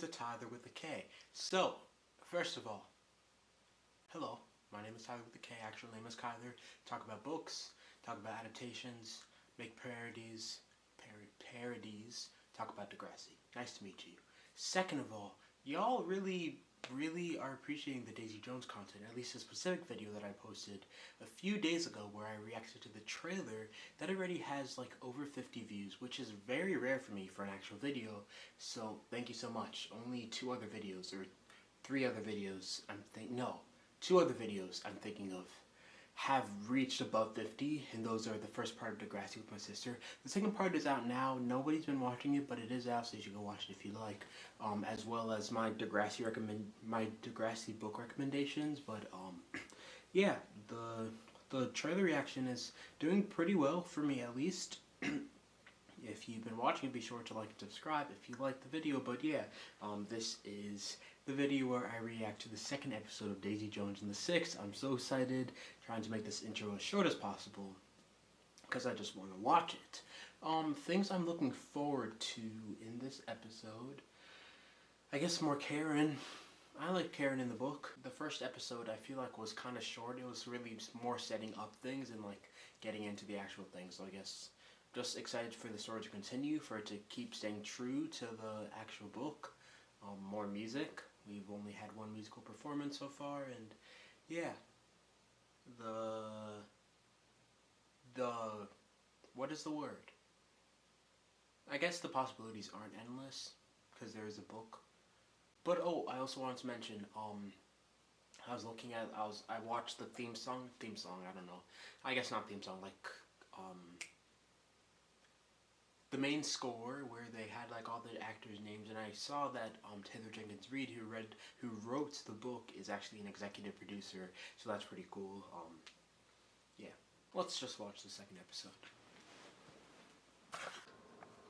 to Tyler with a K. So, first of all, hello, my name is Tyler with a K, actual name is Kyler. Talk about books, talk about adaptations, make parodies, talk about Degrassi. Nice to meet you. Second of all, y'all really are appreciating the Daisy Jones content, at least a specific video that I posted a few days ago where I reacted to the trailer that already has like over 50 views, which is very rare for me for an actual video, so thank you so much. Only two other videos, or three other videos, two other videos I'm thinking of have reached above 50, and those are the first part of Degrassi with my sister. The second part is out now. Nobody's been watching it, but it is out, so you should go watch it if you like. As well as my Degrassi book recommendations. But yeah, the trailer reaction is doing pretty well for me, at least. If you've been watching, be sure to like and subscribe if you like the video. But yeah, this is the video where I react to the second episode of Daisy Jones and the Six. I'm so excited, trying to make this intro as short as possible, because I just want to watch it. Things I'm looking forward to in this episode, I guess more Karen. I like Karen in the book. The first episode I feel like was kind of short. It was really more setting up things and like getting into the actual things. So I guess just excited for the story to continue, for it to keep staying true to the actual book. More music. We've only had one musical performance so far, and yeah, what is the word? I guess the possibilities aren't endless, because there is a book. But oh, I also wanted to mention, I watched the theme song, I don't know, I guess not theme song, like, the main score where they had like all the actors' names, and I saw that Taylor Jenkins Reid, who wrote the book, is actually an executive producer, so that's pretty cool. Yeah, let's just watch the second episode.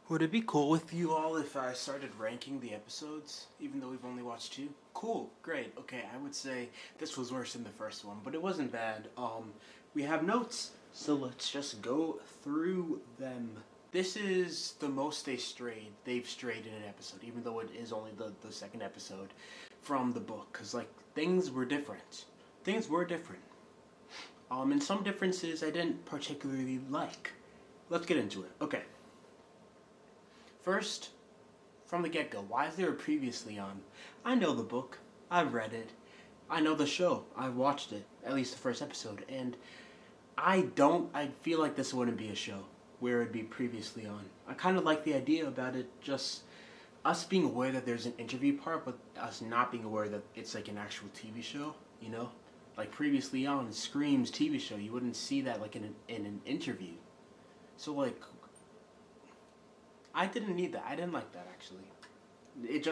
Would it be cool with you all if I started ranking the episodes, even though we've only watched two? Cool, great. Okay, I would say this was worse than the first one, but it wasn't bad. We have notes, so let's just go through them. This is the most they've strayed in an episode, even though it is only the second episode from the book, because like things were different. And some differences I didn't particularly like. Let's get into it. Okay. First, from the get-go, why is there a previously on? I know the book. I've read it. I know the show. I've watched it, at least the first episode, and I feel like this wouldn't be a show where it'd be previously on. I kind of like the idea about it, just us being aware that there's an interview part, but us not being aware that it's like an actual TV show, you know? Like previously on Scream's TV show, you wouldn't see that like in an interview. So like, I didn't need that. I didn't like that, actually. It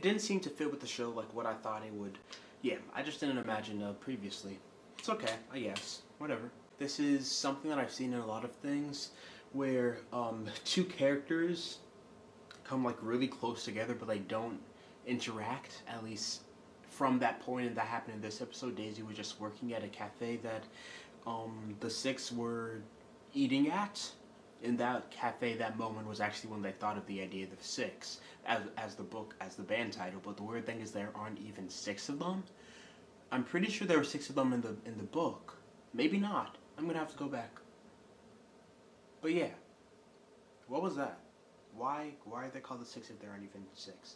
didn't seem to fit with the show like what I thought it would. Yeah, I just didn't imagine previously. It's okay, I guess. Whatever. This is something that I've seen in a lot of things, where two characters come like really close together, but they don't interact. At least from that point, and that happened in this episode. Daisy was just working at a cafe that the Six were eating at. In that cafe, that moment was actually when they thought of the idea of the Six as the band title. But the weird thing is there aren't even six of them. I'm pretty sure there were six of them in the book. Maybe not. I'm gonna have to go back. But yeah, what was that? Why are they called the Six if there aren't even six?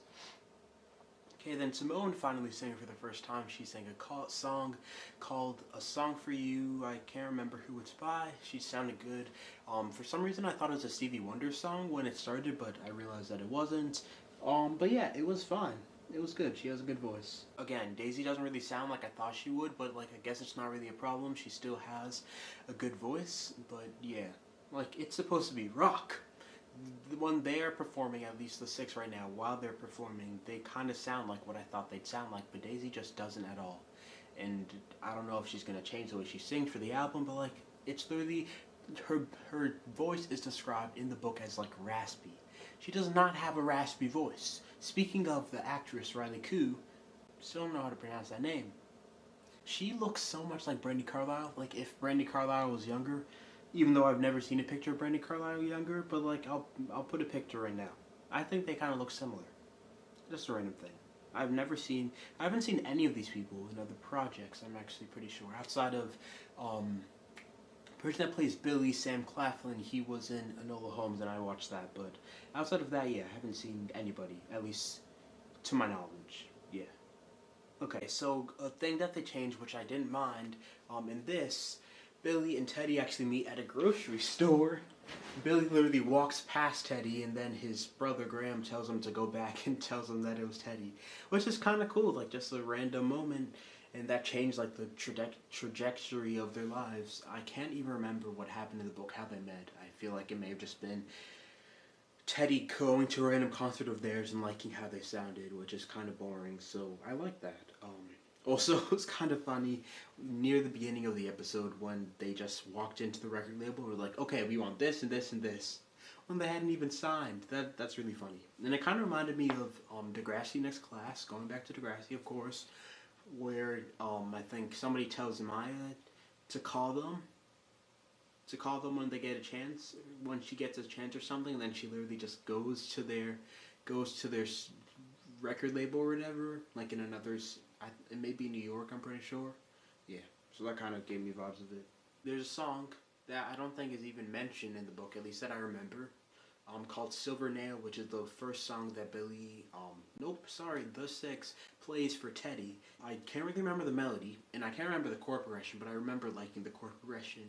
Okay, then Simone finally sang for the first time. She sang a song called "A Song for You." I can't remember who it's by. She sounded good. For some reason I thought it was a Stevie Wonder song when it started, but I realized that it wasn't. But yeah, it was fine. It was good. She has a good voice. Again, Daisy doesn't really sound like I thought she would, but like I guess it's not really a problem. She still has a good voice. But yeah, like it's supposed to be rock. When they are performing, at least the Six right now, while they're performing, they kind of sound like what I thought they'd sound like, but Daisy just doesn't at all. And I don't know if she's gonna change the way she sings for the album, but like it's literally her voice is described in the book as like raspy. She does not have a raspy voice. Speaking of the actress Riley Koo, still don't know how to pronounce that name. She looks so much like Brandi Carlile. Like if Brandi Carlile was younger, even though I've never seen a picture of Brandi Carlile younger, but like I'll put a picture right now. I think they kind of look similar. Just a random thing. I haven't seen any of these people in other projects. I'm actually pretty sure outside of, the person that plays Billy, Sam Claflin. He was in Enola Holmes, and I watched that. But outside of that, yeah, I haven't seen anybody, at least to my knowledge. Yeah. Okay, so a thing that they changed, which I didn't mind, in this, Billy and Teddy actually meet at a grocery store. Billy literally walks past Teddy, and then his brother Graham tells him to go back and tells him that it was Teddy, which is kind of cool, like just a random moment, and that changed like the trajectory of their lives. I can't even remember what happened in the book, how they met. I feel like it may have just been Teddy going to a random concert of theirs and liking how they sounded, which is kind of boring, so I like that. Also, it was kind of funny near the beginning of the episode when they just walked into the record label and were like, okay, we want this and this and this, when they hadn't even signed. That's really funny. And it kind of reminded me of Degrassi Next Class, going back to Degrassi, of course, where I think somebody tells Maya to call them when they get a chance, when she gets a chance or something, and then she literally just goes to their record label or whatever, like in it may be New York, I'm pretty sure. Yeah, so that kind of gave me vibes of it. There's a song that I don't think is even mentioned in the book, at least that I remember, called Silver Nail, which is the first song that Billy, The Six plays for Teddy. I can't really remember the melody, and I can't remember the chord progression, but I remember liking the chord progression.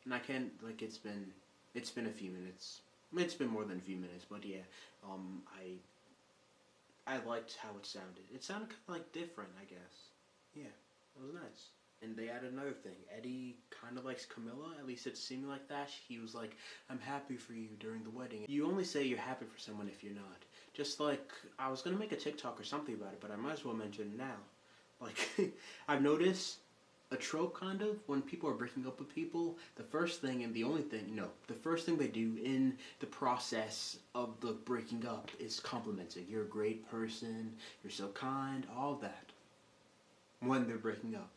And I can't, like, it's been a few minutes. It's been more than a few minutes, but yeah, I liked how it sounded. It sounded kind of like different, I guess. Yeah, it was nice. And they added another thing. Eddie kind of likes Camilla, at least it seemed like that. He was like, I'm happy for you during the wedding. You only say you're happy for someone if you're not. Just like, I was going to make a TikTok or something about it, but I might as well mention it now. Like, I've noticed a trope kind of when people are breaking up with people, the first thing and the only thing, the first thing they do in the process of the breaking up is complimenting. You're a great person, you're so kind, all that. When they're breaking up.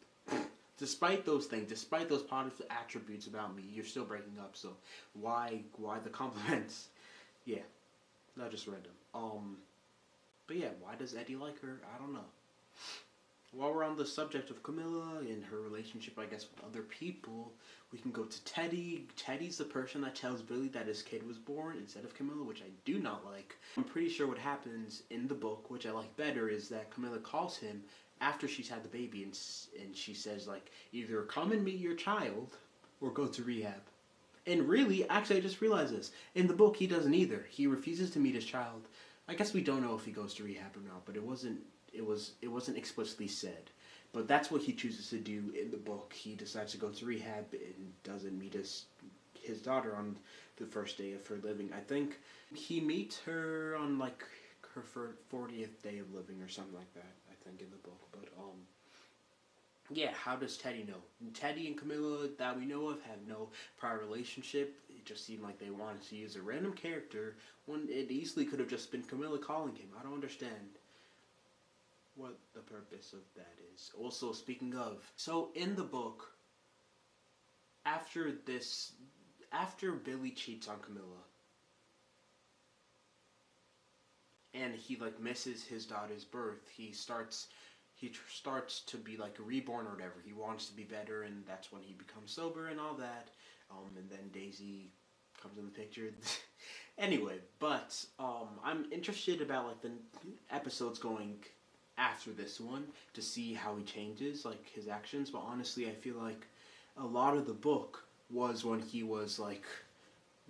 Despite those things, despite those positive attributes about me, you're still breaking up, so why the compliments? Yeah, not just random. But yeah, why does Eddie like her? I don't know. While we're on the subject of Camilla and her relationship, I guess, with other people, we can go to Teddy. Teddy's the person that tells Billy that his kid was born instead of Camilla, which I do not like. I'm pretty sure what happens in the book, which I like better, is that Camilla calls him after she's had the baby, and she says, like, either come and meet your child or go to rehab. And really, actually, I just realized this. In the book, he doesn't either. He refuses to meet his child. I guess we don't know if he goes to rehab or not, but it wasn't explicitly said. But that's what he chooses to do in the book. He decides to go to rehab and doesn't meet his daughter on the first day of her living. I think he meets her on like her 40th day of living or something like that, I think, in the book. But yeah, how does Teddy know? Teddy and Camilla, that we know of, have no prior relationship. It just seemed like they wanted to use a random character when it easily could have just been Camilla calling him. I don't understand what the purpose of that is. Also, speaking of, so in the book, after Billy cheats on Camilla, and he like misses his daughter's birth, he starts to be like reborn or whatever. He wants to be better, and that's when he becomes sober and all that. And then Daisy comes in the picture. Anyway, but I'm interested about like the episodes going after this one to see how he changes, like his actions. But honestly, I feel like a lot of the book was when he was like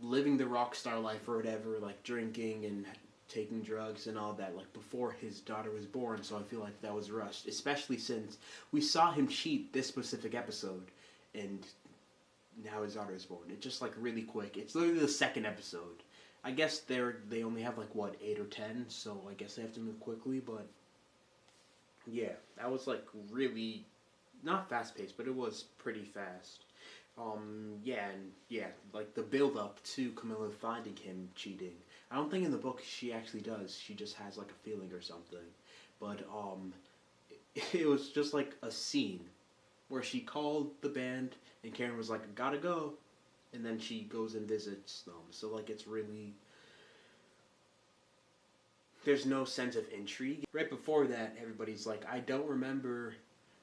living the rock star life or whatever, like drinking and taking drugs and all that, like before his daughter was born. So I feel like that was rushed, especially since we saw him cheat this specific episode, and now his daughter is born. It's just like really quick. It's literally the second episode. I guess they only have like what 8 or 10, so I guess they have to move quickly. But yeah, that was like really not fast paced, but it was pretty fast. Yeah, like the build up to Camilla finding him cheating. I don't think in the book she actually does. She just has like a feeling or something. But it was just like a scene where she called the band and Karen was like, I gotta go, and then she goes and visits them. So like it's really there's no sense of intrigue. Right before that, everybody's like, I don't remember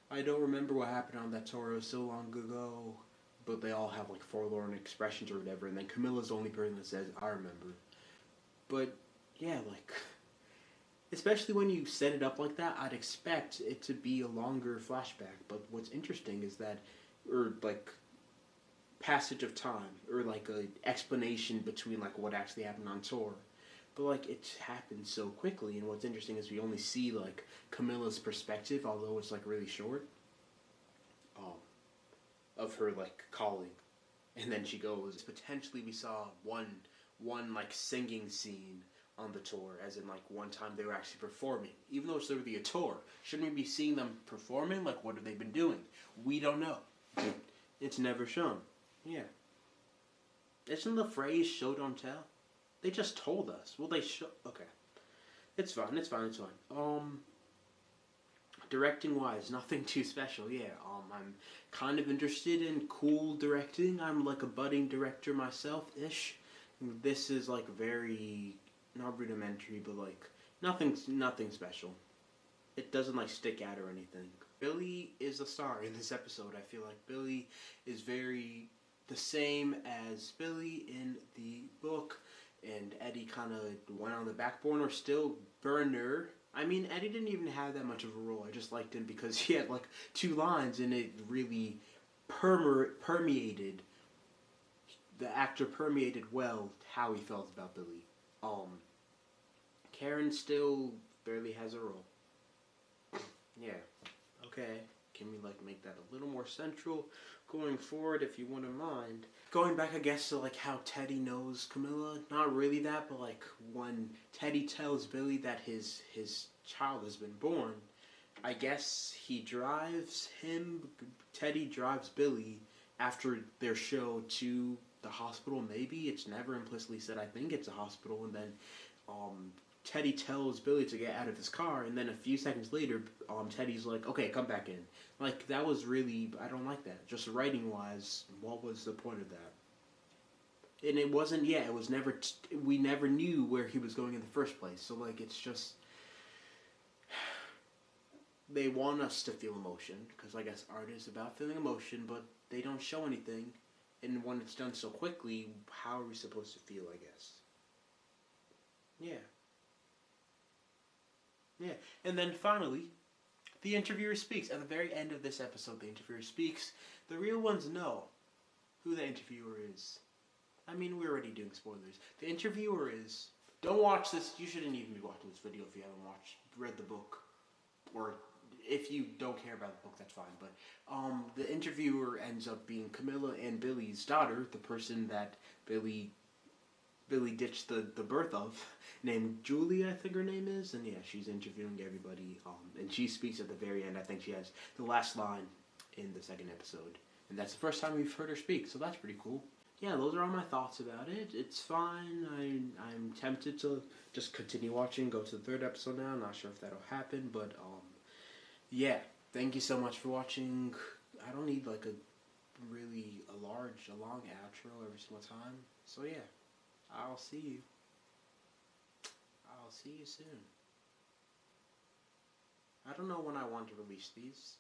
what happened on that tour. It was so long ago. But they all have like forlorn expressions or whatever, and then Camilla's the only person that says, I remember. But yeah, like, especially when you set it up like that, I'd expect it to be a longer flashback. But what's interesting is that, or like, passage of time, or like a explanation between like what actually happened on tour. But like, it happened so quickly, and what's interesting is we only see like Camilla's perspective, although it's like really short, of her like calling, and then she goes. Potentially, we saw one like singing scene on the tour, as in like one time they were actually performing. Even though it's literally a tour, shouldn't we be seeing them performing? Like, what have they been doing? We don't know. It's never shown. Yeah. Isn't the phrase "show don't tell"? They just told us. Well, they show. Okay. It's fine. It's fine. It's fine. Directing wise, nothing too special. Yeah. I'm kind of interested in cool directing. I'm like a budding director myself ish. This is like very not rudimentary, but like nothing special. It doesn't like stick out or anything. Billy is a star in this episode. I feel like Billy is very the same as Billy in the book, and Eddie kind of went on the back burner. Still burner. I mean, Eddie didn't even have that much of a role. I just liked him because he had like 2 lines, and it really permeated. The actor permeated well how he felt about Billy. Karen still barely has a role. Yeah. Okay. Can we like make that a little more central going forward, if you wouldn't mind? Going back, I guess, to like how Teddy knows Camilla. Not really that, but like when Teddy tells Billy that his child has been born, I guess Teddy drives Billy after their show to the hospital. Maybe it's never implicitly said. I think it's a hospital, and then Teddy tells Billy to get out of his car, and then a few seconds later, Teddy's like, okay, come back in. Like, that was really, I don't like that. Just writing-wise, what was the point of that? And it wasn't, it was never, we never knew where he was going in the first place. So, like, it's just, they want us to feel emotion, because I guess art is about feeling emotion, but they don't show anything. And when it's done so quickly, how are we supposed to feel, I guess? Yeah. Yeah, and then finally, the interviewer speaks. At the very end of this episode, the interviewer speaks. The real ones know who the interviewer is. I mean, we're already doing spoilers. The interviewer is... Don't watch this. You shouldn't even be watching this video if you haven't read the book. Or if you don't care about the book, that's fine. But the interviewer ends up being Camilla and Billy's daughter, the person that Billy ditched the birth of, named Julie, I think her name is, and yeah, she's interviewing everybody, and she speaks at the very end. I think she has the last line in the second episode, and that's the first time we've heard her speak, so that's pretty cool. Yeah, those are all my thoughts about it. It's fine. I'm tempted to just continue watching, go to the third episode now. I'm not sure if that'll happen, but yeah, thank you so much for watching. I don't need like a long outro every single time, so yeah. I'll see you. I'll see you soon. I don't know when I want to release these.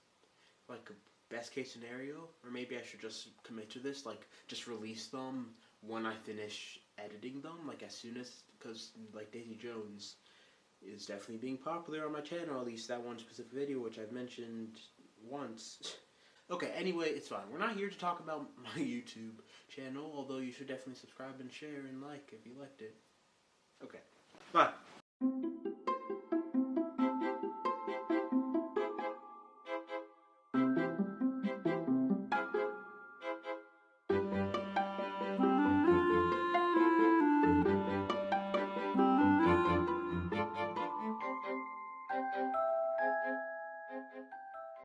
Like a best case scenario, or maybe I should just commit to this, like just release them when I finish editing them, like as soon as, because like Daisy Jones is definitely being popular on my channel, at least that one specific video, which I've mentioned once. Okay, anyway, it's fine. We're not here to talk about my YouTube channel, although you should definitely subscribe and share and like if you liked it. Okay, bye.